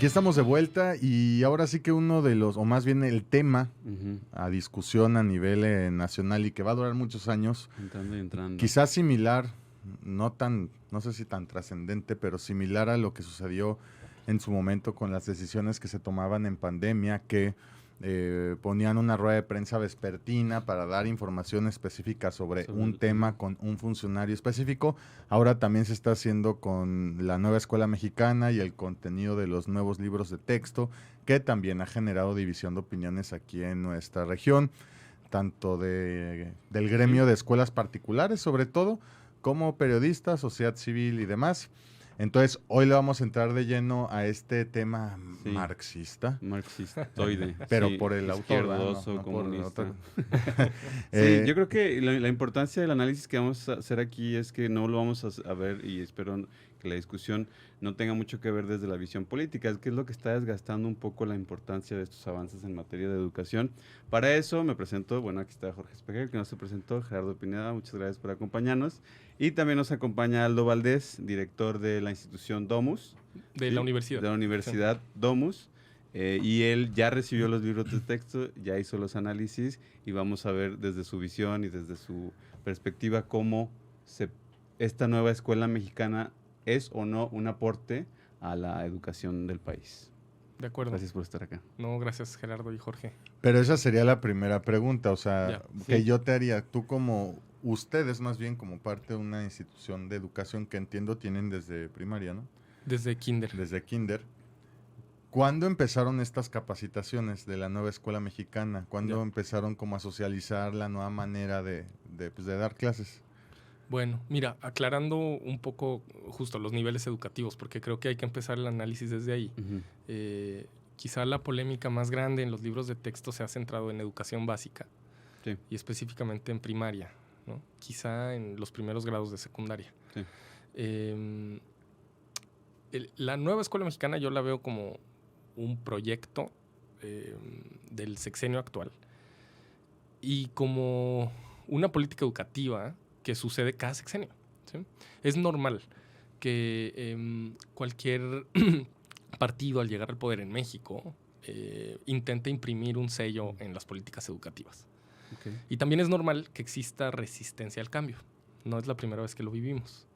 estamos de vuelta y ahora sí que uno de los, o más bien el tema a discusión a nivel nacional y que va a durar muchos años, entrando y entrando. quizás similar, no sé si tan trascendente, pero similar a lo que sucedió en su momento con las decisiones que se tomaban en pandemia, que ponían una rueda de prensa vespertina para dar información específica sobre un tema con un funcionario específico. Ahora también se está haciendo con la nueva escuela mexicana y el contenido de los nuevos libros de texto, que también ha generado división de opiniones aquí en nuestra región, tanto del gremio de escuelas particulares, sobre todo, como periodistas, sociedad civil y demás. Entonces, hoy le vamos a entrar de lleno a este tema marxistoide. Pero por el autor, izquierdoso, comunista. Sí, yo creo que la importancia del análisis que vamos a hacer aquí es que no lo vamos a ver, y espero que la discusión no tenga mucho que ver desde la visión política, es que es lo que está desgastando un poco la importancia de estos avances en materia de educación. Para eso me presento, bueno, aquí está Jorge Espejer, que no se presentó, Gerardo Pineda, muchas gracias por acompañarnos. Y también nos acompaña Aldo Valdés, director de la institución Domus. De la universidad. De la Universidad Domus. Y él ya recibió los libros de texto, ya hizo los análisis y vamos a ver desde su visión y desde su perspectiva cómo esta nueva escuela mexicana es o no un aporte a la educación del país. De acuerdo. Gracias por estar acá. No, gracias Gerardo y Jorge. Pero esa sería la primera pregunta, o sea, que yo te haría, tú como, ustedes más bien como parte de una institución de educación que entiendo tienen desde primaria, ¿no? Desde kinder. Desde kinder. ¿Cuándo empezaron estas capacitaciones de la nueva escuela mexicana? ¿Cuándo empezaron como a socializar la nueva manera de dar clases? Bueno, mira, aclarando un poco justo los niveles educativos, porque creo que hay que empezar el análisis desde ahí. Quizá la polémica más grande en los libros de texto se ha centrado en educación básica y específicamente en primaria, ¿no? Quizá en los primeros grados de secundaria. La nueva escuela mexicana yo la veo como un proyecto del sexenio actual y como una política educativa que sucede cada sexenio, ¿sí? Es normal que cualquier partido al llegar al poder en México intente imprimir un sello en las políticas educativas. Y también es normal que exista resistencia al cambio. No es la primera vez que lo vivimos.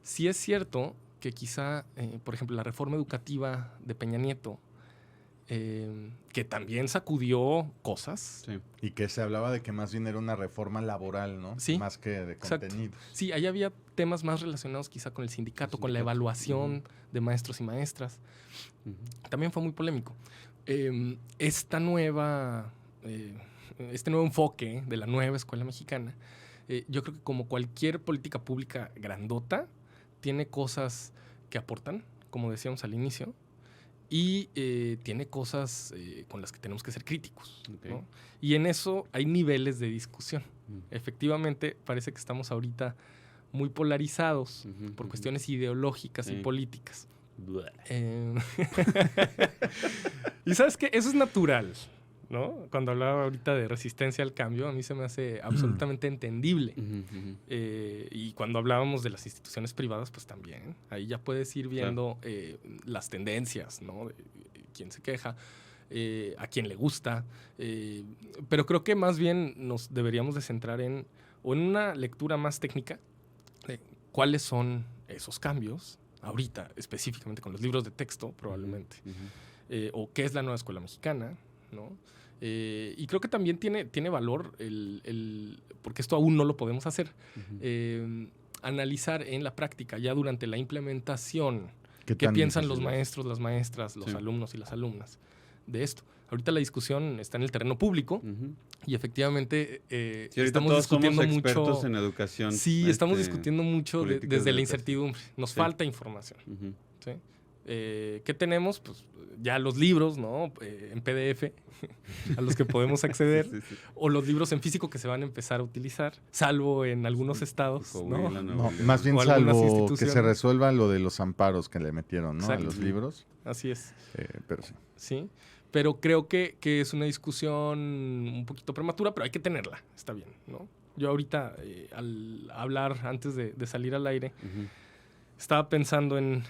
Sí es cierto que quizá, por ejemplo, la reforma educativa de Peña Nieto, que también sacudió cosas. Sí. Y que se hablaba de que más bien era una reforma laboral, ¿no? Sí, más que de contenidos. Sí, ahí había temas más relacionados quizá con el sindicato, con la evaluación de maestros y maestras. También fue muy polémico. Este nuevo enfoque de la nueva escuela mexicana, yo creo que como cualquier política pública grandota, tiene cosas que aportan, como decíamos al inicio, y tiene cosas con las que tenemos que ser críticos, ¿no? Y en eso hay niveles de discusión. Efectivamente, parece que estamos ahorita muy polarizados por cuestiones ideológicas y políticas. Y ¿sabes qué? Eso es natural, ¿no? Cuando hablaba ahorita de resistencia al cambio, a mí se me hace absolutamente entendible. Y cuando hablábamos de las instituciones privadas, pues también. Ahí ya puedes ir viendo las tendencias, ¿no? De quién se queja, a quién le gusta. Pero creo que más bien nos deberíamos de centrar en una lectura más técnica de cuáles son esos cambios, ahorita específicamente con los libros de texto, probablemente. O qué es la nueva escuela mexicana, ¿no? Y creo que también tiene valor porque esto aún no lo podemos hacer, analizar en la práctica, ya durante la implementación, qué piensan los maestros, las maestras, los alumnos y las alumnas de esto. Ahorita la discusión está en el terreno público y efectivamente estamos discutiendo mucho. Expertos en educación. Sí, estamos discutiendo mucho desde la incertidumbre. Nos falta información. ¿Sí? ¿Qué tenemos? Pues ya los libros, ¿no? En PDF, a los que podemos acceder, o los libros en físico que se van a empezar a utilizar, salvo en algunos estados, ¿no? No, más bien salvo que se resuelva lo de los amparos que le metieron, ¿no? A los libros. Así es. Pero sí. Sí, pero creo que es una discusión un poquito prematura, pero hay que tenerla, está bien, ¿no? Yo ahorita, al hablar antes de salir al aire, estaba pensando en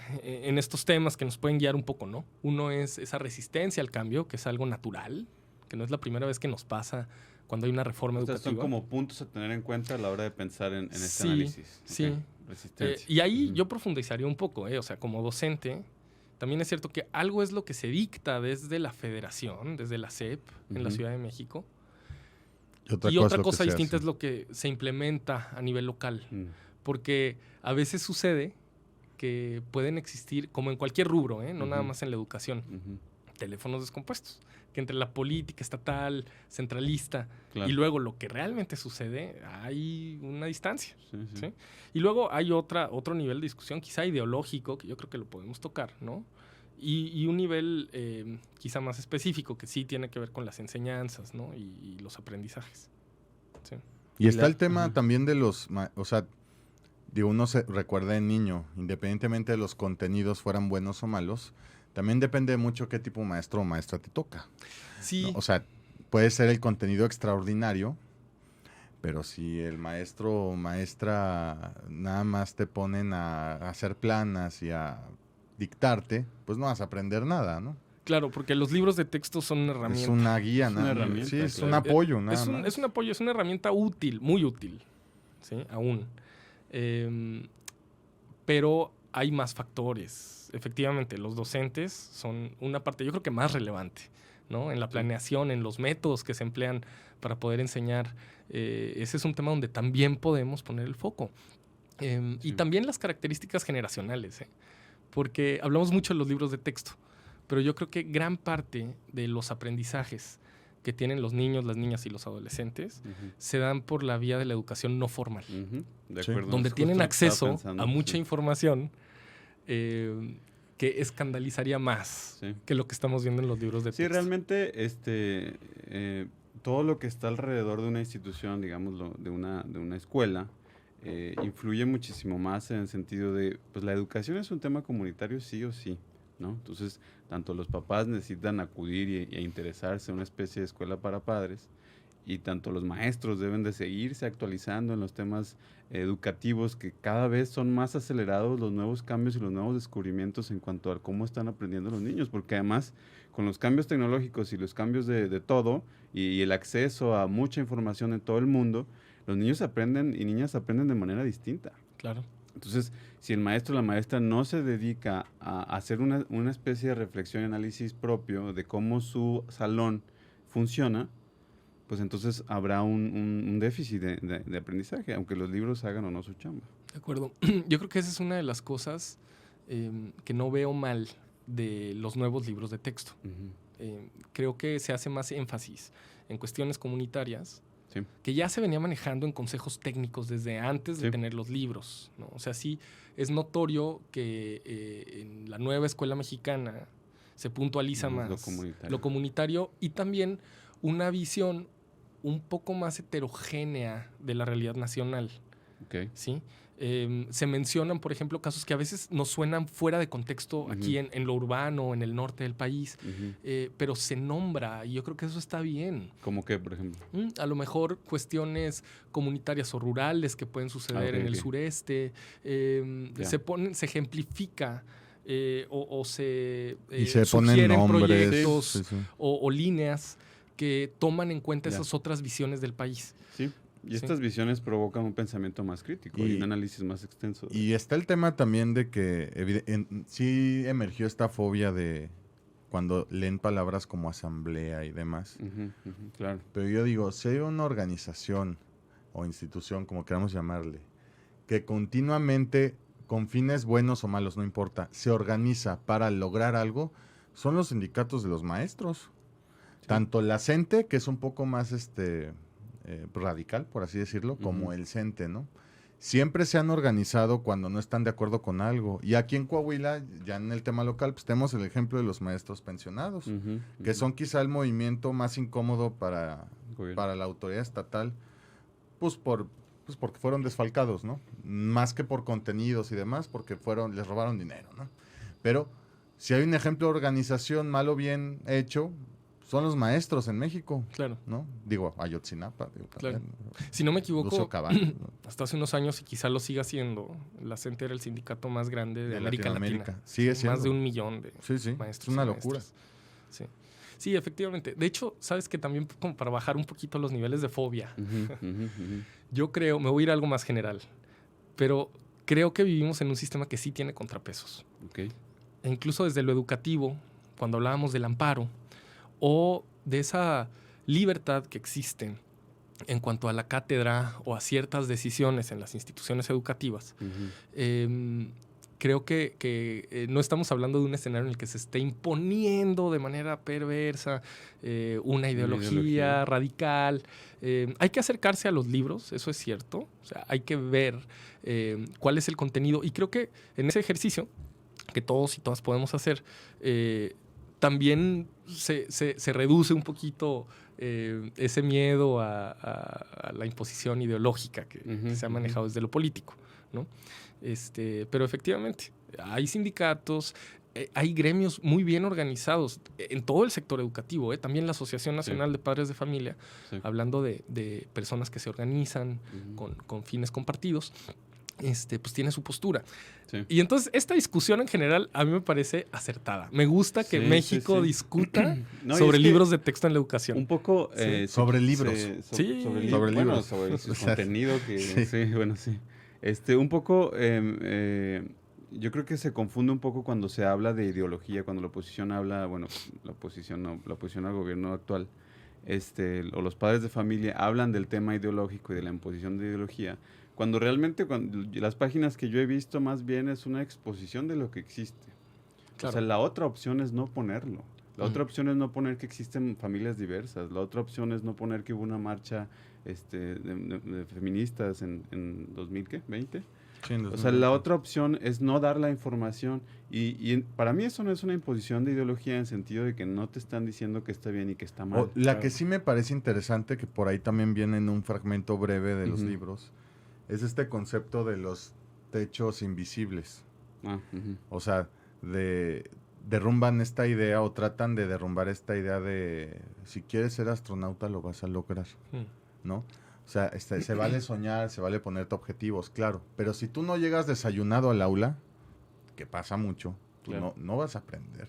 estos temas que nos pueden guiar un poco, ¿no? Uno es esa resistencia al cambio, que es algo natural, que no es la primera vez que nos pasa cuando hay una reforma educativa. Son como puntos a tener en cuenta a la hora de pensar en este Sí, análisis. sí. Ok, resistencia. Y ahí yo profundizaría un poco, o sea, como docente, también es cierto que algo es lo que se dicta desde la federación, desde la SEP, en la Ciudad de México. Y otra cosa distinta es lo que se implementa a nivel local. Porque a veces sucede que pueden existir, como en cualquier rubro, no nada más en la educación, teléfonos descompuestos. Que entre la política estatal, centralista, y luego lo que realmente sucede, hay una distancia. ¿Sí? Y luego hay otro nivel de discusión, quizá ideológico, que yo creo que lo podemos tocar, ¿no? Y un nivel quizá más específico, que sí tiene que ver con las enseñanzas, ¿no? Y los aprendizajes. Sí. Y está el tema también de los, o sea, digo, uno se recuerda de niño, independientemente de los contenidos fueran buenos o malos, también depende mucho qué tipo de maestro o maestra te toca. Sí. ¿No? O sea, puede ser el contenido extraordinario, pero si el maestro o maestra nada más te ponen a hacer planas y a dictarte, pues no vas a aprender nada, ¿no? Claro, porque los libros de texto son una herramienta. Es una guía, es una herramienta. Sí, es un apoyo, nada más. Es un apoyo, es una herramienta útil, muy útil, ¿sí? Aún. Pero hay más factores. Efectivamente, los docentes son una parte, yo creo que más relevante, ¿no? En la planeación, en los métodos que se emplean para poder enseñar. Ese es un tema donde también podemos poner el foco. Y también las características generacionales, porque hablamos mucho de los libros de texto, pero yo creo que gran parte de los aprendizajes que tienen los niños, las niñas y los adolescentes se dan por la vía de la educación no formal, de acuerdo. Donde tienen acceso a mucha información que escandalizaría más que lo que estamos viendo en los libros de texto. Sí, realmente todo lo que está alrededor de una institución, digámoslo, de una escuela, influye muchísimo más en el sentido de, pues la educación es un tema comunitario sí o sí, ¿no? Entonces, tanto los papás necesitan acudir e interesarse en una especie de escuela para padres, y tanto los maestros deben de seguirse actualizando en los temas educativos, que cada vez son más acelerados los nuevos cambios y los nuevos descubrimientos en cuanto a cómo están aprendiendo los niños, porque además con los cambios tecnológicos y los cambios de todo y el acceso a mucha información en todo el mundo, los niños aprenden y niñas aprenden de manera distinta. Claro. Entonces, si el maestro o la maestra no se dedica a hacer una especie de reflexión y análisis propio de cómo su salón funciona, pues entonces habrá un déficit de aprendizaje, aunque los libros hagan o no su chamba. De acuerdo. Yo creo que esa es una de las cosas que no veo mal de los nuevos libros de texto. Creo que se hace más énfasis en cuestiones comunitarias, que ya se venía manejando en consejos técnicos desde antes de tener los libros, ¿no? O sea, sí es notorio que en la nueva escuela mexicana se puntualiza más lo comunitario y también una visión un poco más heterogénea de la realidad nacional. ¿Sí? Se mencionan, por ejemplo, casos que a veces nos suenan fuera de contexto aquí en lo urbano, en el norte del país, pero se nombra y yo creo que eso está bien. ¿Cómo qué, por ejemplo? A lo mejor cuestiones comunitarias o rurales que pueden suceder en el sureste. Se ejemplifica o se sugieren proyectos o líneas que toman en cuenta esas otras visiones del país. Sí. Y estas visiones provocan un pensamiento más crítico y un análisis más extenso. Y está el tema también de que sí emergió esta fobia de cuando leen palabras como asamblea y demás. Claro. Pero yo digo, si hay una organización o institución, como queramos llamarle, que continuamente, con fines buenos o malos, no importa, se organiza para lograr algo, son los sindicatos de los maestros. Tanto la CENTE, que es un poco más radical, por así decirlo, como el CENTE, ¿no? Siempre se han organizado cuando no están de acuerdo con algo. Y aquí en Coahuila, ya en el tema local, pues tenemos el ejemplo de los maestros pensionados, que son quizá el movimiento más incómodo para la autoridad estatal, pues porque fueron desfalcados, ¿no? Más que por contenidos y demás, porque les robaron dinero, ¿no? Pero si hay un ejemplo de organización mal o bien hecho, son los maestros en México, Claro. ¿no? Digo, Ayotzinapa, Claro. también, Si no me equivoco, Lucio Cabañas, ¿no? hasta hace unos años, y quizá lo siga siendo, la CENTE era el sindicato más grande de América Latina. Sigue siendo. Más de 1 millón de Sí, maestros. es una y locura. maestras. Sí. Sí, efectivamente. De hecho, sabes que también como para bajar un poquito los niveles de fobia, yo creo, me voy a ir a algo más general, pero creo que vivimos en un sistema que sí tiene contrapesos. Okay. E incluso desde lo educativo, cuando hablábamos del amparo, o de esa libertad que existe en cuanto a la cátedra o a ciertas decisiones en las instituciones educativas, creo que no estamos hablando de un escenario en el que se esté imponiendo de manera perversa una ideología radical. Hay que acercarse a los libros, eso es cierto. O sea, hay que ver cuál es el contenido. Y creo que en ese ejercicio que todos y todas podemos hacer, también se reduce un poquito ese miedo a la imposición ideológica que se ha manejado desde lo político, ¿no? Pero efectivamente, hay sindicatos, hay gremios muy bien organizados en todo el sector educativo, también la Asociación Nacional de Padres de Familia, hablando de personas que se organizan con fines compartidos, pues tiene su postura. Sí. Y entonces esta discusión en general a mí me parece acertada. Me gusta que México discuta sobre libros de texto en la educación. Un poco sobre libros. Sobre libros. Sobre su contenido. Un poco, yo creo que se confunde un poco cuando se habla de ideología, cuando la oposición habla, la oposición al gobierno actual, o los padres de familia hablan del tema ideológico y de la imposición de ideología, cuando realmente las páginas que yo he visto más bien es una exposición de lo que existe. Claro. O sea, la otra opción es no ponerlo. La otra opción es no poner que existen familias diversas. La otra opción es no poner que hubo una marcha de feministas en 2020. Sí, o sea, la otra opción es no dar la información. Y para mí eso no es una imposición de ideología en el sentido de que no te están diciendo que está bien y que está mal. La que sí me parece interesante, que por ahí también viene en un fragmento breve de los libros, es este concepto de los techos invisibles. O sea, derrumban esta idea o tratan de derrumbar esta idea de si quieres ser astronauta lo vas a lograr, ¿no? O sea, se vale soñar, se vale ponerte objetivos, claro, pero si tú no llegas desayunado al aula, que pasa mucho, tú no vas a aprender.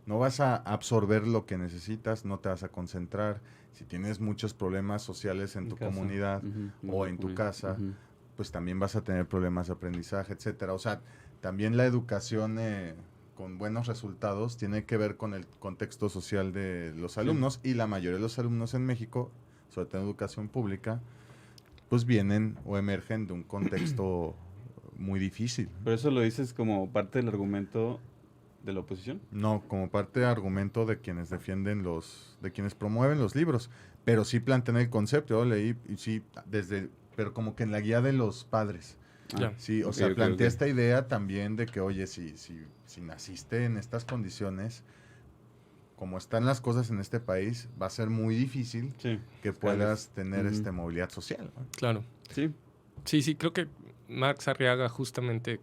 No vas a absorber lo que necesitas, no te vas a concentrar. Si tienes muchos problemas sociales en tu comunidad o en tu casa, pues también vas a tener problemas de aprendizaje, etcétera. O sea, también la educación con buenos resultados tiene que ver con el contexto social de los alumnos, y la mayoría de los alumnos en México, sobre todo en educación pública, pues vienen o emergen de un contexto muy difícil. ¿Pero eso lo dices como parte del argumento de la oposición? No, como parte del argumento de quienes defienden de quienes promueven los libros, pero sí plantean el concepto. Yo leí, y sí, pero como que en la guía de los padres. Sí, o sea, plantea esta idea también de que, oye, si naciste en estas condiciones, como están las cosas en este país, va a ser muy difícil que puedas tener movilidad social, ¿no? Claro. Sí, creo que Marx Arriaga justamente,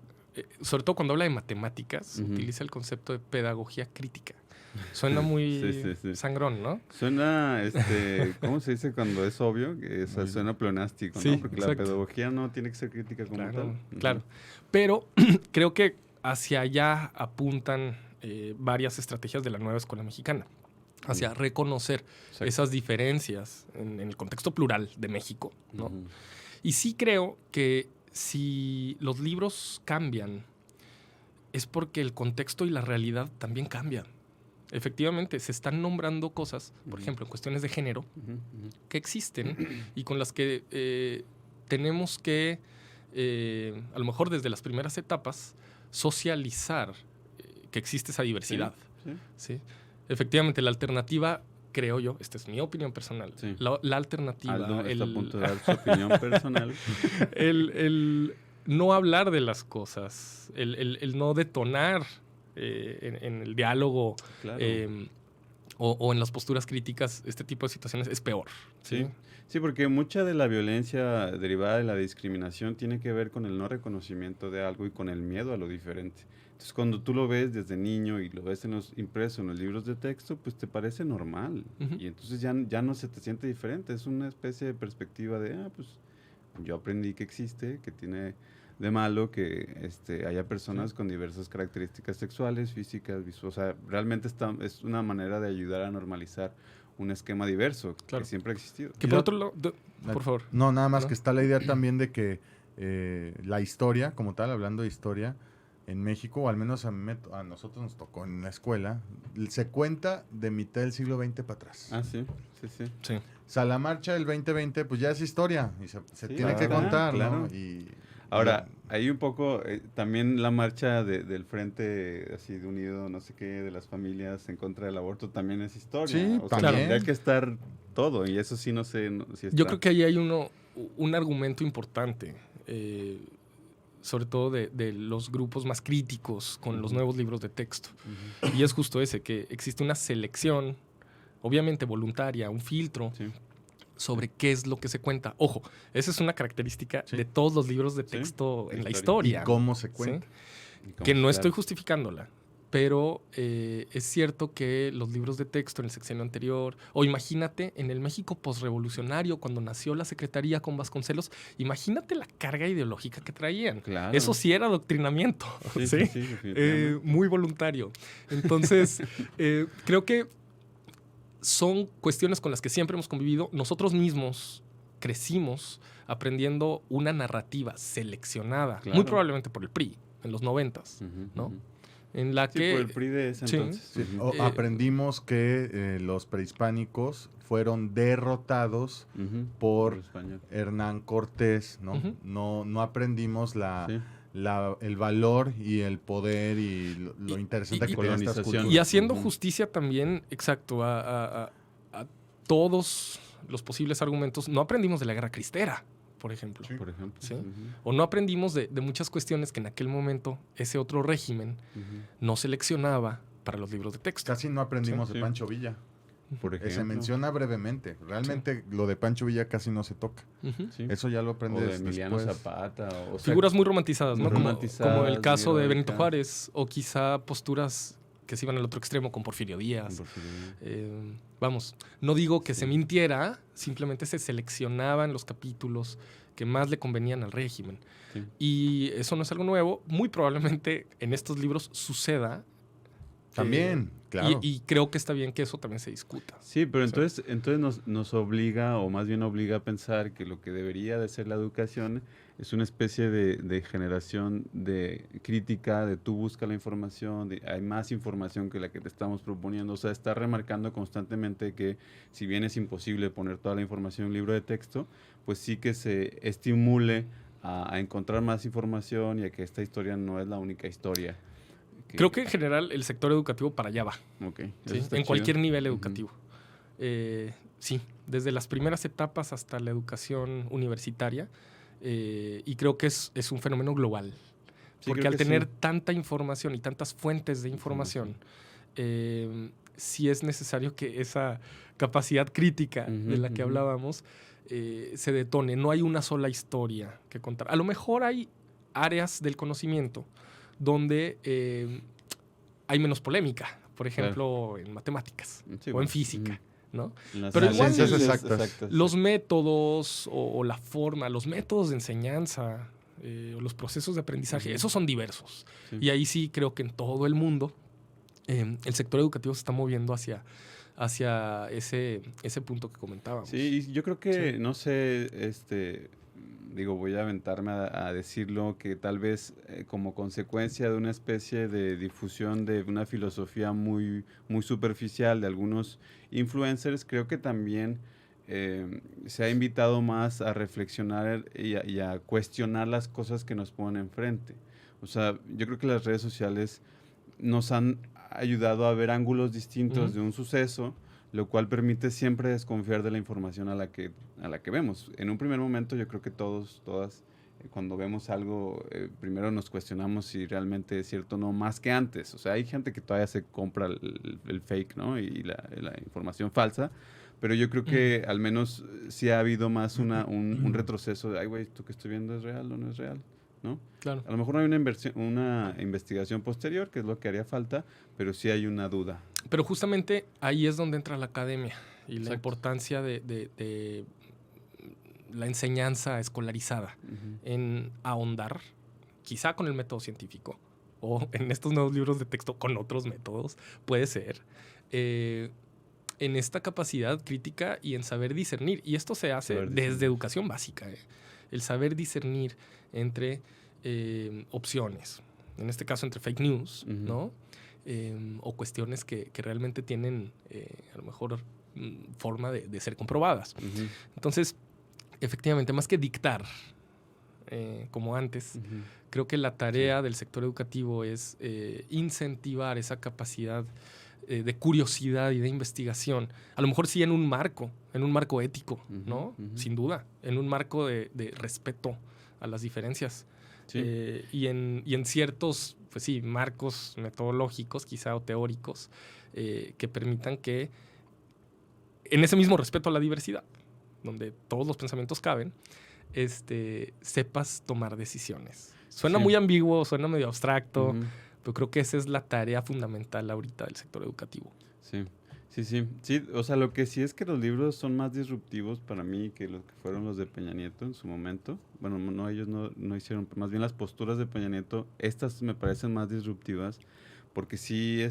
sobre todo cuando habla de matemáticas, utiliza el concepto de pedagogía crítica. Suena muy sangrón, ¿no? Suena, ¿cómo se dice cuando es obvio? Que suena pleonástico, ¿no? Porque la pedagogía no tiene que ser crítica como tal. Claro, pero creo que hacia allá apuntan varias estrategias de la nueva escuela mexicana, hacia reconocer esas diferencias en el contexto plural de México, ¿no? Y sí creo que si los libros cambian, es porque el contexto y la realidad también cambian. Efectivamente, se están nombrando cosas, por ejemplo, en cuestiones de género, que existen y con las que tenemos que, a lo mejor desde las primeras etapas, socializar que existe esa diversidad. ¿Sí? Efectivamente, la alternativa, creo yo, esta es mi opinión personal, la alternativa... Aldo está a punto de dar su opinión personal. el no hablar de las cosas, el no detonar en el diálogo o en las posturas críticas, este tipo de situaciones es peor. Sí, porque mucha de la violencia derivada de la discriminación tiene que ver con el no reconocimiento de algo y con el miedo a lo diferente. Entonces, cuando tú lo ves desde niño y lo ves impreso en los libros de texto, pues te parece normal. Y entonces ya no se te siente diferente. Es una especie de perspectiva de, pues yo aprendí que existe, que tiene de malo que haya personas con diversas características sexuales, físicas, visuales. O sea, realmente es una manera de ayudar a normalizar un esquema diverso que siempre ha existido. Que por otro lado, por favor. No, nada más que está la idea también de que la historia, como tal, hablando de historia, en México, o al menos a nosotros nos tocó en la escuela, se cuenta de mitad del siglo XX para atrás. Ah, sí. O sea, la marcha del 2020, pues ya es historia y se tiene que contar, claro. ¿no? Y ahora, hay un poco, también la marcha del Frente así de Unido, no sé qué, de las familias en contra del aborto también es historia. Sí, o sea, también. tendría que estar todo, y eso sí no sé si está. Yo creo que ahí hay un argumento importante, sobre todo de los grupos más críticos con los nuevos libros de texto. Y es justo ese, que existe una selección, obviamente voluntaria, un filtro sobre qué es lo que se cuenta. Ojo, esa es una característica de todos los libros de texto en la historia. ¿Y cómo se cuenta? Que no estoy justificándola, pero es cierto que los libros de texto en el sexenio anterior, o imagínate en el México posrevolucionario, cuando nació la Secretaría con Vasconcelos, imagínate la carga ideológica que traían. Claro. Eso sí era adoctrinamiento, ¿sí? Muy voluntario. Entonces, creo que son cuestiones con las que siempre hemos convivido. Nosotros mismos crecimos aprendiendo una narrativa seleccionada, muy probablemente por el PRI, en los 90s, ¿no? En la que... por el PRI de ese entonces. Sí. Aprendimos que los prehispánicos fueron derrotados por Hernán Cortés, ¿no? No aprendimos el valor y el poder y lo interesante que tiene estas culturas. Y haciendo justicia también, exacto, a todos los posibles argumentos, no aprendimos de la Guerra Cristera, por ejemplo. Sí. Por ejemplo. ¿Sí? O no aprendimos de muchas cuestiones que en aquel momento ese otro régimen no seleccionaba para los libros de texto. Casi no aprendimos de Pancho Villa. Por ejemplo. Se menciona brevemente. Realmente lo de Pancho Villa casi no se toca. Eso ya lo aprendes de Emiliano después. Zapata. O sea, figuras muy romantizadas, ¿no? Como el caso de Benito Verónica. Juárez, o quizá posturas que se iban al otro extremo con Porfirio Díaz. Vamos, no digo que se mintiera, simplemente se seleccionaban los capítulos que más le convenían al régimen. Sí. Y eso no es algo nuevo. Muy probablemente en estos libros suceda. También, claro. Y creo que está bien que eso también se discuta. Sí, pero entonces nos obliga, o más bien obliga a pensar que lo que debería de ser la educación es una especie de generación de crítica, de tú busca la información, hay más información que la que te estamos proponiendo. O sea, está remarcando constantemente que si bien es imposible poner toda la información en un libro de texto, pues sí que se estimule a encontrar más información y a que esta historia no es la única historia. Creo que en general el sector educativo para allá va. Okay. ¿Sí? En cualquier nivel educativo. Sí, desde las primeras etapas hasta la educación universitaria. Y creo que es un fenómeno global. Sí, porque al tener tanta información y tantas fuentes de información, sí es necesario que esa capacidad crítica de la que hablábamos se detone. No hay una sola historia que contar. A lo mejor hay áreas del conocimiento donde hay menos polémica, por ejemplo, en matemáticas o en física, ¿no? Pero igual ciencias exactas. los métodos o la forma, los métodos de enseñanza o los procesos de aprendizaje, esos son diversos. Sí. Y ahí sí creo que en todo el mundo el sector educativo se está moviendo hacia ese punto que comentábamos. Sí, y yo creo que, no sé, voy a aventarme a decirlo, que tal vez como consecuencia de una especie de difusión de una filosofía muy, muy superficial de algunos influencers, creo que también se ha invitado más a reflexionar y a cuestionar las cosas que nos ponen enfrente. O sea, yo creo que las redes sociales nos han ayudado a ver ángulos distintos de un suceso, lo cual permite siempre desconfiar de la información a la que vemos. En un primer momento yo creo que todas, cuando vemos algo, primero nos cuestionamos si realmente es cierto o no, más que antes. O sea, hay gente que todavía se compra el fake, ¿no? Y la información falsa, pero yo creo que al menos sí ha habido más un retroceso de, ay, güey, ¿esto que estoy viendo es real o no es real? ¿no? Claro. A lo mejor no hay una investigación posterior, que es lo que haría falta, pero sí hay una duda. Pero justamente ahí es donde entra la academia y la Exacto. importancia de la enseñanza escolarizada en ahondar, quizá con el método científico o en estos nuevos libros de texto con otros métodos, puede ser, en esta capacidad crítica y en saber discernir. Y esto se hace desde educación básica, el saber discernir entre opciones, en este caso entre fake news, ¿no? O cuestiones que realmente tienen a lo mejor forma de ser comprobadas. Entonces, efectivamente, más que dictar, como antes, creo que la tarea del sector educativo es incentivar esa capacidad de curiosidad y de investigación. A lo mejor sí en un marco ético, ¿no? Sin duda, en un marco de respeto a las diferencias. Sí. Y en ciertos, pues sí, marcos metodológicos, quizá, o teóricos, que permitan que en ese mismo respeto a la diversidad, donde todos los pensamientos caben, sepas tomar decisiones. Suena muy ambiguo, suena medio abstracto, pero creo que esa es la tarea fundamental ahorita del sector educativo. Sí, o sea, lo que sí es que los libros son más disruptivos para mí que los que fueron los de Peña Nieto en su momento. Bueno, no, ellos no hicieron, más bien las posturas de Peña Nieto, estas me parecen más disruptivas, porque sí,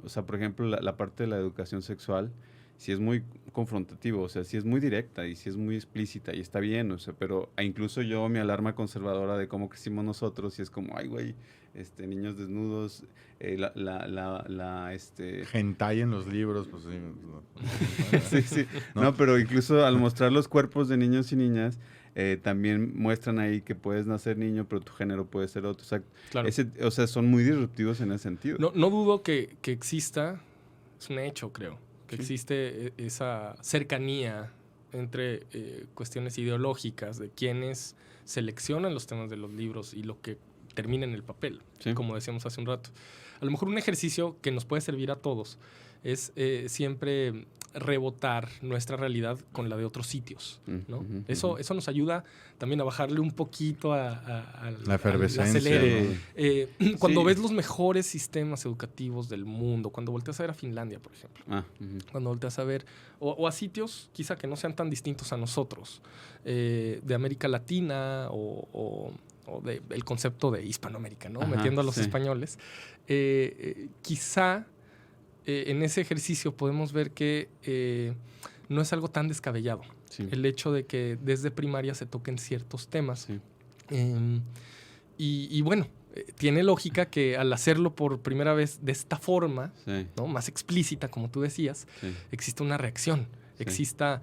o sea, por ejemplo, la parte de la educación sexual, sí es muy confrontativo, o sea, sí es muy directa y sí es muy explícita y está bien, o sea, pero incluso yo, mi alarma conservadora de cómo crecimos nosotros, y es como, ay, güey, niños desnudos, hentai en los libros, pues sí. Sí. No, pero incluso al mostrar los cuerpos de niños y niñas, también muestran ahí que puedes nacer niño, pero tu género puede ser otro. O sea, claro. O sea, son muy disruptivos en ese sentido. No dudo que exista, es un hecho, creo, que existe esa cercanía entre cuestiones ideológicas de quienes seleccionan los temas de los libros y lo que termina en el papel, como decíamos hace un rato. A lo mejor un ejercicio que nos puede servir a todos es siempre rebotar nuestra realidad con la de otros sitios, ¿no? Eso nos ayuda también a bajarle un poquito a la efervescencia. Acelere. Cuando ves los mejores sistemas educativos del mundo, cuando volteas a ver a Finlandia, por ejemplo, cuando volteas a ver, o a sitios quizá que no sean tan distintos a nosotros, de América Latina o del concepto de Hispanoamérica, ¿no? Metiendo a los españoles, quizá en ese ejercicio podemos ver que no es algo tan descabellado. El hecho de que desde primaria se toquen ciertos temas. Y bueno, tiene lógica que al hacerlo por primera vez de esta forma, ¿no? Más explícita, como tú decías, existe una reacción. Exista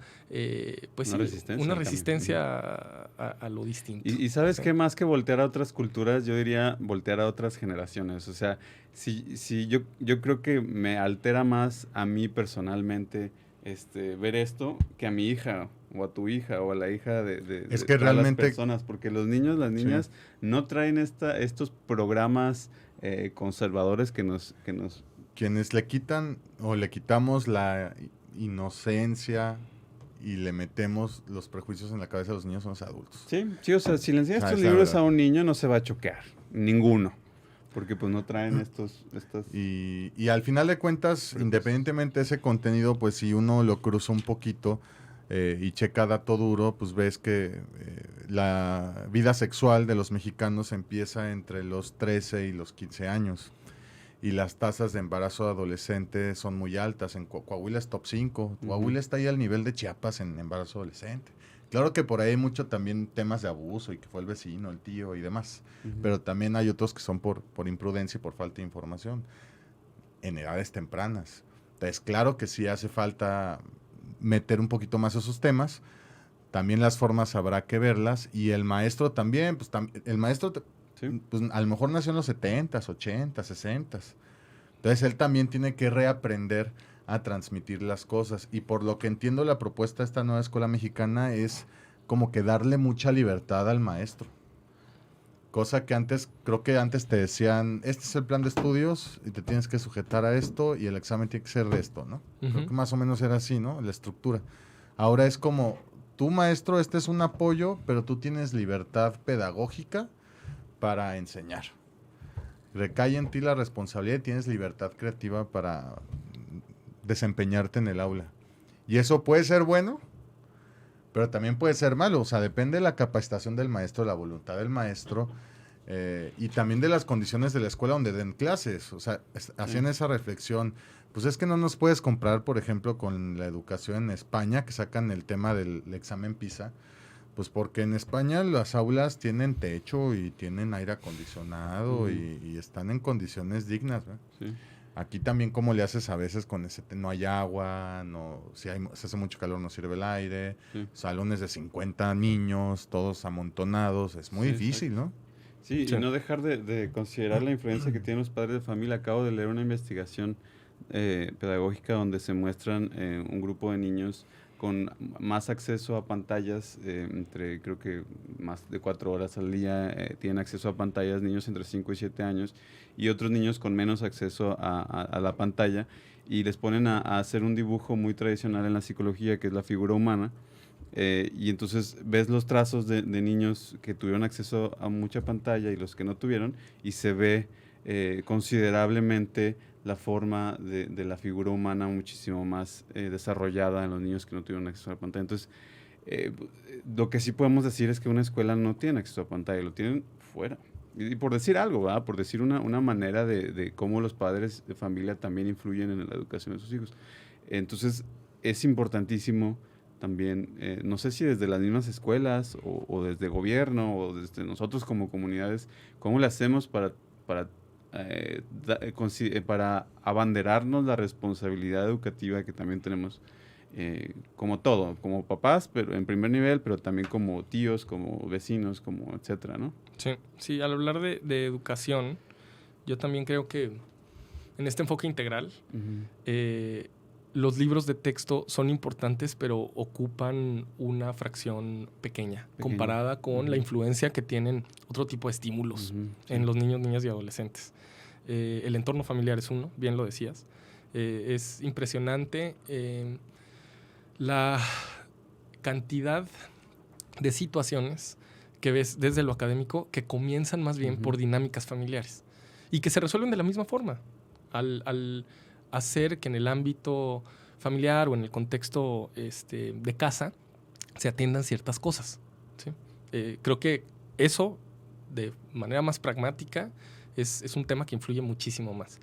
pues una resistencia a lo distinto. Y ¿sabes qué? Más que voltear a otras culturas, yo diría voltear a otras generaciones. O sea, yo creo que me altera más a mí personalmente ver esto que a mi hija o a tu hija o a la hija de realmente las personas, porque los niños, las niñas no traen estos programas conservadores que nos... Quienes le quitan o le quitamos la inocencia y le metemos los prejuicios en la cabeza de los niños son los adultos. Sí, o sea, si le enseñas estos libros a un niño no se va a choquear, ninguno, porque pues no traen estas... Y al final de cuentas, independientemente de ese contenido, pues si uno lo cruza un poquito y checa dato duro, pues ves que la vida sexual de los mexicanos empieza entre los 13 y los 15 años. Y las tasas de embarazo adolescente son muy altas. En Coahuila es top 5. Coahuila está ahí al nivel de Chiapas en embarazo adolescente. Claro que por ahí hay mucho también temas de abuso y que fue el vecino, el tío y demás. Pero también hay otros que son por imprudencia y por falta de información. En edades tempranas. Entonces, claro que sí hace falta meter un poquito más esos temas. También las formas habrá que verlas. Y el maestro también, pues el maestro... pues a lo mejor nació en los 70s, 80s, 60s. Entonces él también tiene que reaprender a transmitir las cosas. Y por lo que entiendo, la propuesta de esta nueva escuela mexicana es como que darle mucha libertad al maestro. Cosa que creo que antes te decían, este es el plan de estudios y te tienes que sujetar a esto y el examen tiene que ser de esto, ¿no? Creo que más o menos era así, ¿no? La estructura. Ahora es como, tú maestro, este es un apoyo, pero tú tienes libertad pedagógica para enseñar. Recae en ti la responsabilidad y tienes libertad creativa para desempeñarte en el aula. Y eso puede ser bueno, pero también puede ser malo. O sea, depende de la capacitación del maestro, la voluntad del maestro y también de las condiciones de la escuela donde den clases. O sea, hacían esa reflexión. Pues es que no nos puedes comparar, por ejemplo, con la educación en España, que sacan el tema del examen PISA. Pues porque en España las aulas tienen techo y tienen aire acondicionado y están en condiciones dignas, ¿verdad? Sí. Aquí también como le haces a veces con ese no hay agua, no, si hace mucho calor no sirve el aire, salones de 50 niños, todos amontonados, es muy difícil, exacto. ¿No? Sí, y no dejar de considerar la influencia que tienen los padres de familia. Acabo de leer una investigación pedagógica donde se muestran un grupo de niños con más acceso a pantallas, entre creo que más de 4 horas al día tienen acceso a pantallas, niños entre 5 y 7 años, y otros niños con menos acceso a la pantalla, y les ponen a hacer un dibujo muy tradicional en la psicología, que es la figura humana, y entonces ves los trazos de niños que tuvieron acceso a mucha pantalla y los que no tuvieron, y se ve considerablemente la forma de la figura humana muchísimo más desarrollada en los niños que no tuvieron acceso a la pantalla. Entonces, lo que sí podemos decir es que una escuela no tiene acceso a pantalla, lo tienen fuera. Y por decir algo, ¿verdad? Por decir una manera de cómo los padres de familia también influyen en la educación de sus hijos. Entonces, es importantísimo también, no sé si desde las mismas escuelas o desde gobierno o desde nosotros como comunidades, cómo le hacemos para abanderarnos la responsabilidad educativa que también tenemos como todo, como papás, pero en primer nivel, pero también como tíos, como vecinos, como etcétera, ¿no? Sí, al hablar de educación, yo también creo que en este enfoque integral, los libros de texto son importantes, pero ocupan una fracción pequeña comparada con la influencia que tienen otro tipo de estímulos en los niños, niñas y adolescentes. El entorno familiar es uno, bien lo decías. Es impresionante la cantidad de situaciones que ves desde lo académico que comienzan más bien por dinámicas familiares y que se resuelven de la misma forma. Al hacer que en el ámbito familiar o en el contexto de casa se atiendan ciertas cosas, ¿sí? Creo que eso, de manera más pragmática, es un tema que influye muchísimo más.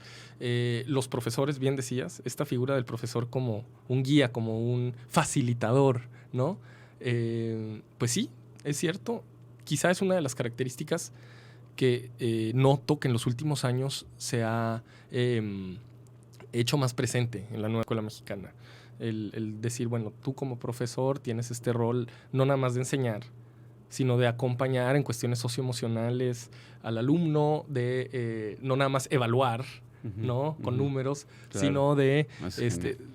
Los profesores, bien decías, esta figura del profesor como un guía, como un facilitador, ¿no? Pues sí, es cierto. Quizá es una de las características que noto que en los últimos años se ha hecho más presente en la nueva escuela mexicana. El decir, bueno, tú como profesor tienes este rol no nada más de enseñar, sino de acompañar en cuestiones socioemocionales al alumno, de no nada más evaluar, ¿no? Con números, claro, sino de...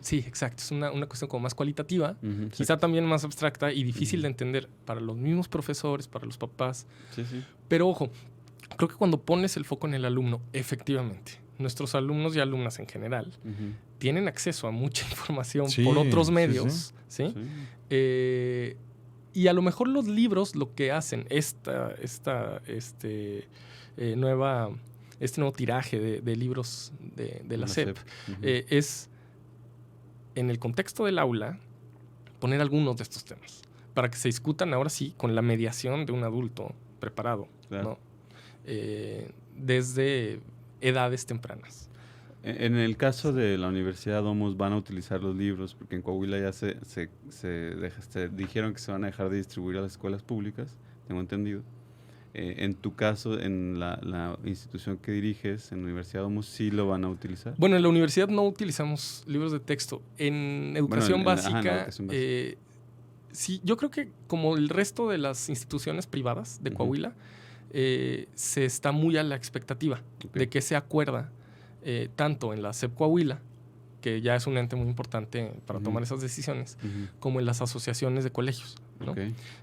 sí, exacto, es una cuestión como más cualitativa, quizá también más abstracta y difícil de entender para los mismos profesores, para los papás. Sí. Pero ojo, creo que cuando pones el foco en el alumno, efectivamente, nuestros alumnos y alumnas en general tienen acceso a mucha información por otros medios, ¿sí? Y a lo mejor los libros lo que hacen, este nuevo tiraje de libros de la SEP, es, en el contexto del aula, poner algunos de estos temas para que se discutan ahora sí con la mediación de un adulto preparado, claro, ¿no? Desde edades tempranas. En el caso de la Universidad Domus van a utilizar los libros, porque en Coahuila ya se dijeron que se van a dejar de distribuir a las escuelas públicas, tengo entendido. En tu caso, en la institución que diriges, en la Universidad Domus, ¿sí lo van a utilizar? Bueno, en la universidad no utilizamos libros de texto. En educación básica, sí, yo creo que como el resto de las instituciones privadas de Coahuila, se está muy a la expectativa de que se acuerda tanto en la SEP Coahuila, que ya es un ente muy importante para tomar esas decisiones, como en las asociaciones de colegios, ¿no?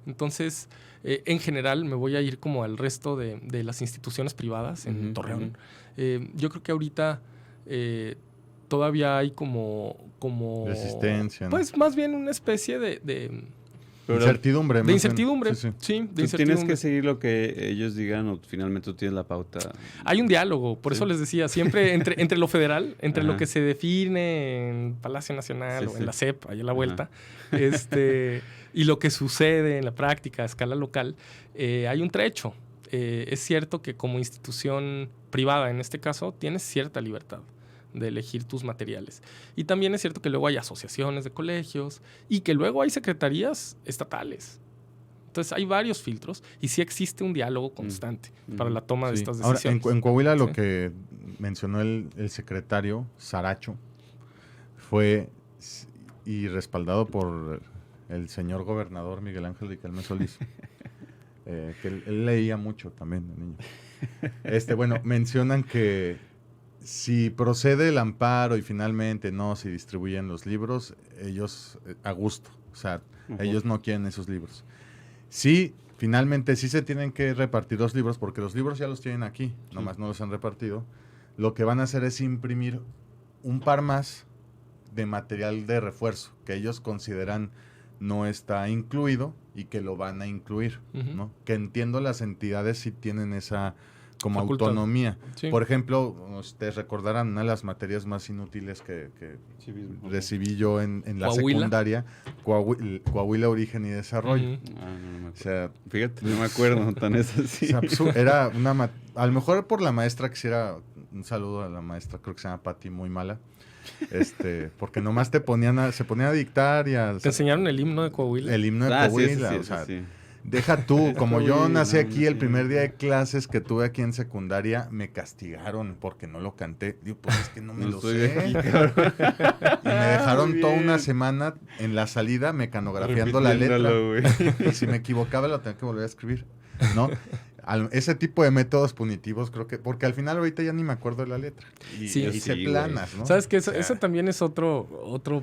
Entonces, en general, me voy a ir como al resto de las instituciones privadas en Torreón. Yo creo que ahorita todavía hay como resistencia, ¿no? Pues más bien una especie de Pero incertidumbre. De incertidumbre, sí, de tú incertidumbre. tienes que seguir lo que ellos digan o finalmente tú tienes la pauta. Hay un diálogo, por eso les decía, siempre entre lo federal, entre lo Ajá. que se define en Palacio Nacional o en la SEP, ahí a la vuelta, y lo que sucede en la práctica a escala local, hay un trecho. Es cierto que como institución privada, en este caso, tienes cierta libertad de elegir tus materiales. Y también es cierto que luego hay asociaciones de colegios y que luego hay secretarías estatales. Entonces hay varios filtros y sí existe un diálogo constante para la toma de Sí. estas Ahora, decisiones. en Coahuila lo Sí. que mencionó el secretario Saracho fue, y respaldado por el señor gobernador Miguel Ángel Riquelme Solís, que él leía mucho también de niño. Bueno, mencionan que si procede el amparo y finalmente no se distribuyen los libros, ellos a gusto, o sea, ellos no quieren esos libros. Sí, finalmente sí se tienen que repartir los libros porque los libros ya los tienen aquí, nomás no los han repartido. Lo que van a hacer es imprimir un par más de material de refuerzo que ellos consideran no está incluido y que lo van a incluir, ¿no? Que entiendo las entidades sí tienen esa como facultad. Autonomía. Sí. Por ejemplo, ustedes recordarán una de las materias más inútiles que recibí yo en la Coahuila. secundaria, Coahuila Origen y Desarrollo. Ujú. No me acuerdo. O sea, Fíjate, no me acuerdo tan es así. era una a lo mejor por la maestra, quisiera un saludo a la maestra, creo que se llama Pati, muy mala. Porque nomás se ponían a dictar y a... ¿Te enseñaron el himno de Coahuila? El himno de Sí, Coahuila, sí, o sea, sí. deja tú, como yo Coahuila, nací aquí, el sí. primer día de clases que tuve aquí en secundaria, me castigaron porque no lo canté. Digo, pues es que no me No lo soy sé. de aquí, cabrón. Y me dejaron Muy toda bien. una semana en la salida mecanografiando la letra. Repitiéndolo, güey. Y si me equivocaba lo tenía que volver a escribir, ¿no? Ese tipo de métodos punitivos creo que... Porque al final ahorita ya ni me acuerdo de la letra. Y Sí. hice Sí, planas, ¿no? ¿Sabes qué? O sea, Eso también es otro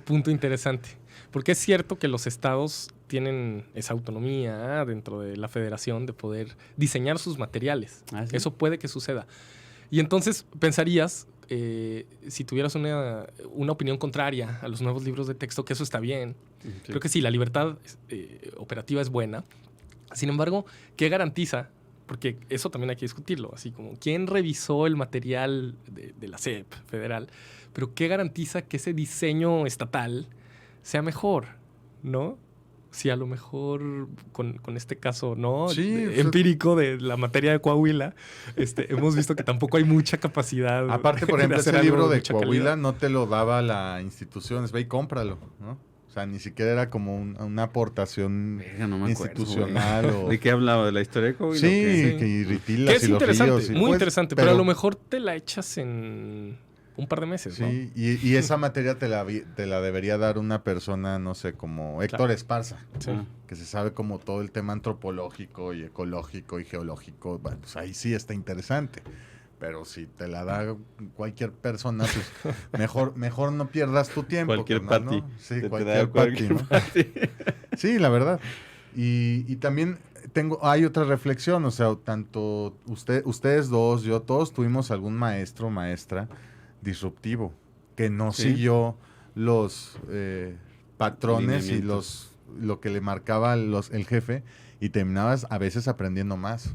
punto interesante. Porque es cierto que los estados tienen esa autonomía dentro de la federación de poder diseñar sus materiales. ¿Ah, sí? Eso puede que suceda. Y entonces pensarías, si tuvieras una opinión contraria a los nuevos libros de texto, que eso está bien. Sí. Creo que sí, la libertad operativa es buena. Sin embargo, ¿qué garantiza? Porque eso también hay que discutirlo, así como quién revisó el material de la SEP federal, pero ¿qué garantiza que ese diseño estatal sea mejor? ¿No? Si a lo mejor con este caso no Sí, empírico de la materia de Coahuila, hemos visto que tampoco hay mucha capacidad. aparte, por de ejemplo, hacer ese algo libro de mucha Coahuila calidad. no te lo daba la institución, es ve y cómpralo, ¿no? O sea, ni siquiera era como una aportación Verga, no me acuerdo, institucional. güey. ¿De qué hablaba? ¿De la historia de Coahuila? Sí, o qué? que irritilas Que es y los interesante, ríos. muy pues, interesante, pero a lo mejor te la echas en un par de meses, ¿no? Sí, y esa materia te la debería dar una persona, no sé, como Héctor Esparza, Sí. Ah. que se sabe como todo el tema antropológico y ecológico y geológico. Bueno, pues ahí sí está interesante. Pero si te la da cualquier persona, pues mejor no pierdas tu tiempo. Cualquier carnal, pati. ¿no? Sí, Te da cualquier cualquier pati, ¿no? Sí, la verdad. Y también hay otra reflexión, o sea, tanto ustedes dos, yo, todos tuvimos algún maestro o maestra disruptivo que no Sí. siguió los patrones y Lineamientos. lo que le marcaba el jefe y terminabas a veces aprendiendo más.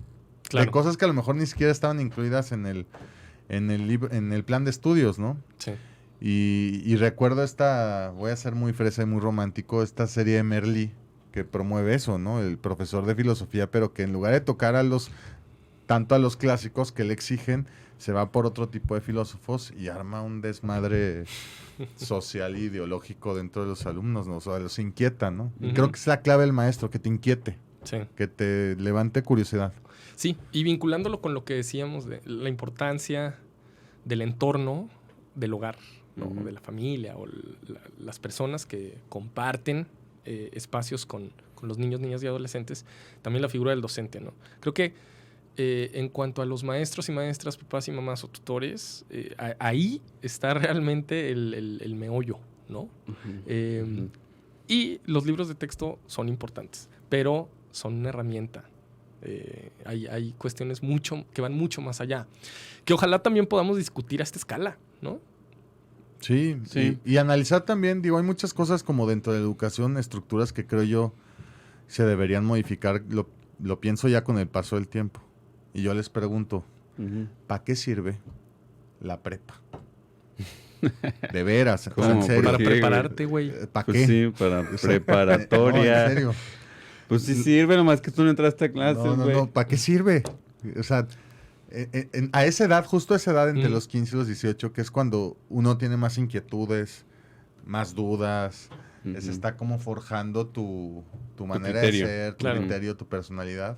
Claro. De cosas que a lo mejor ni siquiera estaban incluidas en el plan de estudios, ¿no? Sí. Y recuerdo voy a ser muy fresa y muy romántico, esta serie de Merlí que promueve eso, ¿no? El profesor de filosofía, pero que en lugar de tocar tanto a los clásicos que le exigen, se va por otro tipo de filósofos y arma un desmadre social e ideológico dentro de los alumnos, ¿no? O sea, los inquieta, ¿no? Y Ujú. creo que es la clave del maestro, que te inquiete, Sí. que te levante curiosidad. Sí, y vinculándolo con lo que decíamos de la importancia del entorno, del hogar, ¿no? Ujú. De la familia o las personas que comparten espacios con los niños, niñas y adolescentes, también la figura del docente, ¿no? Creo que en cuanto a los maestros y maestras, papás y mamás o tutores, ahí está realmente el meollo, ¿no? Ujú. Y los libros de texto son importantes, pero son una herramienta. Hay cuestiones que van mucho más allá, que ojalá también podamos discutir a esta escala, ¿no? Sí, Sí. Y analizar también, digo, hay muchas cosas como dentro de la educación, estructuras que creo yo se deberían modificar, lo pienso ya con el paso del tiempo. Y yo les pregunto, ¿para qué sirve la prepa? De veras, o sea, en serio. Para prepararte, güey. ¿Para Pues qué? sí, para preparatoria. No, en serio. Pues sí sirve, nomás que tú no entraste a clases, güey. No, ¿para qué sirve? O sea, a esa edad, justo a esa edad, entre los 15 y los 18, que es cuando uno tiene más inquietudes, más dudas, se está como forjando tu manera criterio. de ser, tu Claro. criterio, tu personalidad.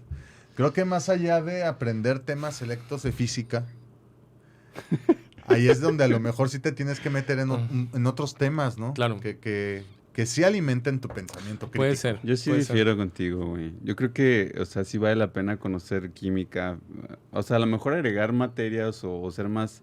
Creo que más allá de aprender temas selectos de física, ahí es donde a lo mejor sí te tienes que meter en otros temas, ¿no? Claro. Que sí alimenten tu pensamiento crítico. Puede ser. Yo sí puede ser. difiero contigo, güey. Yo creo que, o sea, sí vale la pena conocer química. O sea, a lo mejor agregar materias o ser más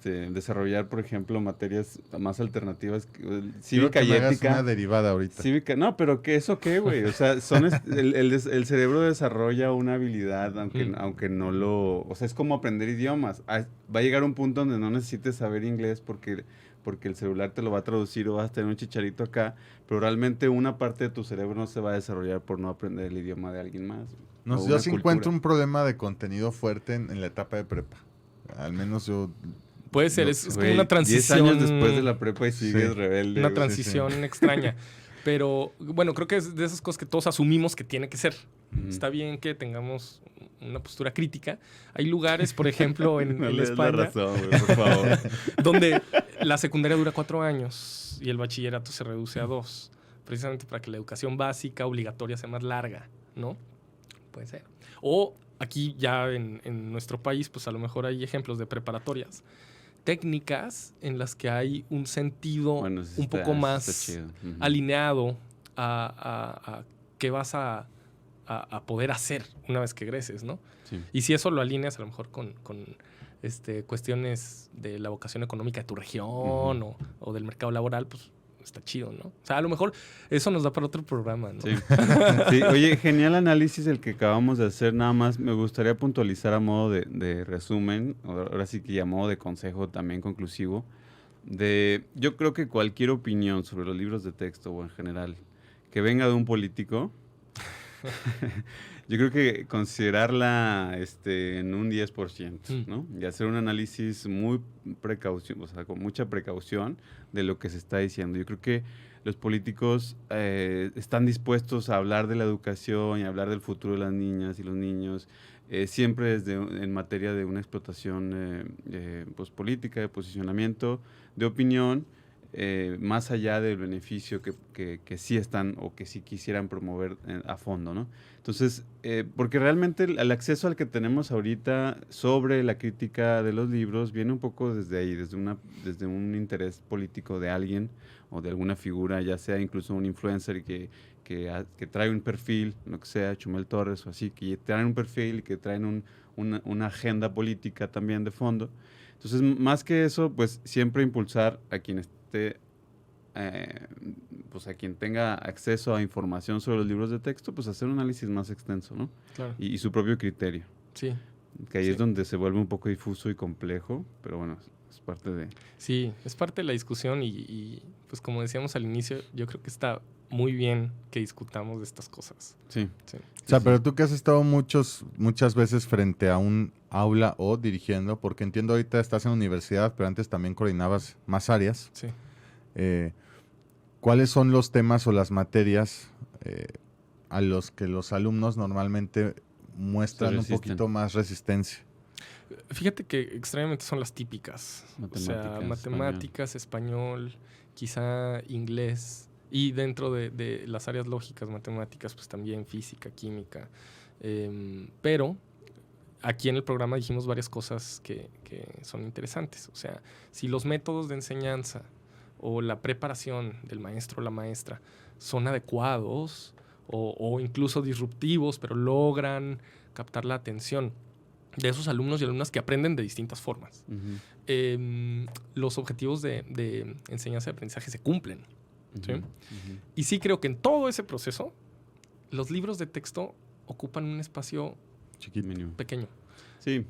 desarrollar, por ejemplo, materias más alternativas. Quiero Cívica que y me hagas ética. una derivada ahorita. Cívica, no, pero ¿qué eso qué, güey? O sea, el cerebro desarrolla una habilidad, aunque no lo... O sea, es como aprender idiomas. Va a llegar un punto donde no necesites saber inglés porque el celular te lo va a traducir o vas a tener un chicharito acá, pero realmente una parte de tu cerebro no se va a desarrollar por no aprender el idioma de alguien más. No, o yo una sí cultura. encuentro un problema de contenido fuerte en la etapa de prepa. Al menos yo... Puede ser, No, es como Güey, una 10 transición. años después de la prepa y sigues Sí. rebelde. Una güey. transición extraña. Pero bueno, creo que es de esas cosas que todos asumimos que tiene que ser. Ujú. Está bien que tengamos una postura crítica. Hay lugares, por ejemplo, en No le des la España, razón, güey, por favor. donde la secundaria dura 4 años y el bachillerato se reduce a 2, precisamente para que la educación básica obligatoria sea más larga, ¿no? Puede ser. O aquí ya en nuestro país, pues a lo mejor hay ejemplos de preparatorias técnicas en las que hay un sentido Bueno, sí un está- poco está más chido. Ujú. alineado a qué vas a poder hacer una vez que egreses, ¿no? Sí. Y si eso lo alineas a lo mejor con cuestiones de la vocación económica de tu región o del mercado laboral, pues está chido, ¿no? O sea, a lo mejor eso nos da para otro programa, ¿no? Sí. Sí, oye, genial análisis el que acabamos de hacer. Nada más me gustaría puntualizar a modo de resumen, ahora sí que a modo de consejo también conclusivo, yo creo que cualquier opinión sobre los libros de texto o en general que venga de un político, yo creo que considerarla en un 10%, ¿no? Y hacer un análisis o sea, con mucha precaución de lo que se está diciendo. Yo creo que los políticos están dispuestos a hablar de la educación y a hablar del futuro de las niñas y los niños, siempre en materia de una explotación pues, política, de posicionamiento, de opinión, más allá del beneficio que sí están o que sí quisieran promover a fondo, ¿no? Entonces, porque realmente el acceso al que tenemos ahorita sobre la crítica de los libros viene un poco desde ahí, desde un interés político de alguien o de alguna figura, ya sea incluso un influencer que trae un perfil, lo que sea, Chumel Torres o así, que traen un perfil y que traen una agenda política también de fondo. Entonces, más que eso, pues siempre impulsar a quien esté, pues a quien tenga acceso a información sobre los libros de texto, pues hacer un análisis más extenso, ¿no? Claro. Y su propio criterio. Sí. Que ahí Sí. es donde se vuelve un poco difuso y complejo, pero bueno, es parte de... Sí, es parte de la discusión y pues como decíamos al inicio, yo creo que está muy bien que discutamos de estas cosas. Sí. Sí. O sea, Sí, pero sí. tú que has estado muchas veces frente a un aula o dirigiendo, porque entiendo ahorita estás en universidad, pero antes también coordinabas más áreas. Sí. ¿Cuáles son los temas o las materias a los que los alumnos normalmente muestran un resisten. poquito más resistencia? Fíjate que extrañamente son las típicas. O sea, Matemáticas, matemáticas, español, quizá inglés. Y dentro de las áreas lógicas, matemáticas, pues también física, química. Pero aquí en el programa dijimos varias cosas que son interesantes. O sea, si los métodos de enseñanza o la preparación del maestro o la maestra son adecuados o incluso disruptivos, pero logran captar la atención de esos alumnos y alumnas que aprenden de distintas formas. Ujú. Los objetivos de enseñanza y aprendizaje se cumplen. ¿Sí? Ujú. Y sí creo que en todo ese proceso, los libros de texto ocupan un espacio Chiquito. Mínimo. pequeño. Sí,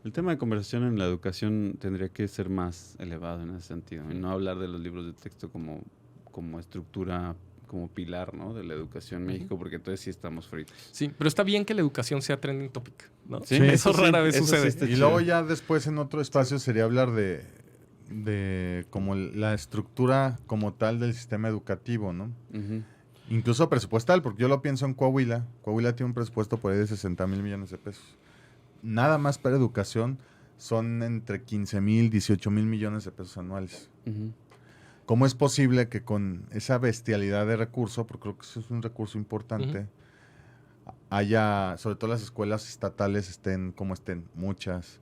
el tema de conversación en la educación tendría que ser más elevado en ese sentido y no hablar de los libros de texto como estructura como pilar, ¿no? De la educación en México, porque entonces sí estamos fritos. Sí, pero está bien que la educación sea trending topic, ¿no? Sí, eso sí, rara vez eso sí sucede. está Y chido. luego ya después en otro espacio sería hablar de como la estructura como tal del sistema educativo, ¿no? Ujú. Incluso presupuestal, porque yo lo pienso en Coahuila. Coahuila tiene un presupuesto por ahí de 60,000 millones de pesos. Nada más para educación son entre 15,000, 18,000 millones de pesos anuales. Ujú. ¿Cómo es posible que con esa bestialidad de recurso, porque creo que eso es un recurso importante, haya, sobre todo las escuelas estatales estén como estén, muchas?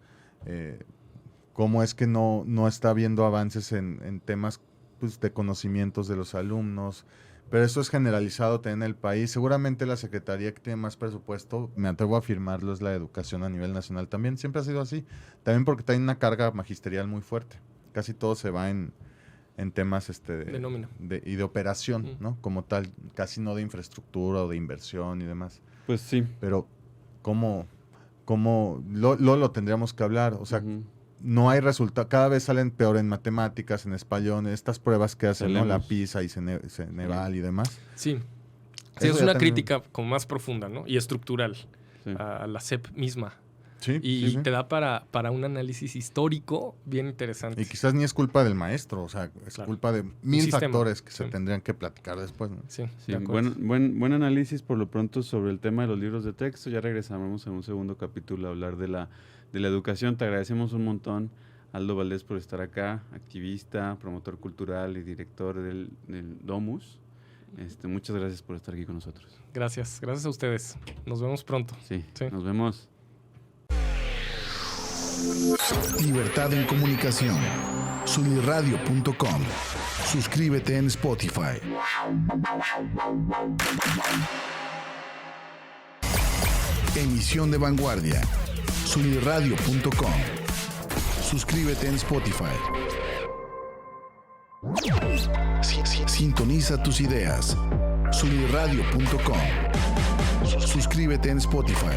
¿Cómo es que no está habiendo avances en temas pues, de conocimientos de los alumnos? Pero eso es generalizado también en el país. Seguramente la secretaría que tiene más presupuesto, me atrevo a afirmarlo, es la educación a nivel nacional también. Siempre ha sido así. También porque tiene una carga magisterial muy fuerte. Casi todo se va en temas De nómina. y de operación, ¿no? Como tal, casi no de infraestructura o de inversión y demás. Pues sí. Pero ¿cómo lo tendríamos que hablar? O sea, Ujú. no hay resultado. Cada vez salen peor en matemáticas, en español, estas pruebas que hacen, ¿no? La Tenemos. PISA y Ceneval y demás. Sí. Sí, Eso es ya una también- crítica como más profunda, ¿no? Y estructural Sí. a la SEP misma. Sí, Y sí, sí. te da para un análisis histórico bien interesante. Y quizás ni es culpa del maestro, o sea, es Claro. culpa de mil sistema. factores que se Sí. tendrían que platicar después, ¿no? Sí, Sí, de acuerdo. buen análisis por lo pronto sobre el tema de los libros de texto. Ya regresamos en un segundo capítulo a hablar de la educación. Te agradecemos un montón, Aldo Valdés, por estar acá, activista, promotor cultural y director del Domus. Muchas gracias por estar aquí con nosotros. Gracias a ustedes. Nos vemos pronto. Sí, Sí. nos vemos. Libertad en comunicación. Sunirradio.com. Suscríbete en Spotify. Emisión de vanguardia. Sunirradio.com. Suscríbete en Spotify. Sintoniza tus ideas. Sunirradio.com. Suscríbete en Spotify.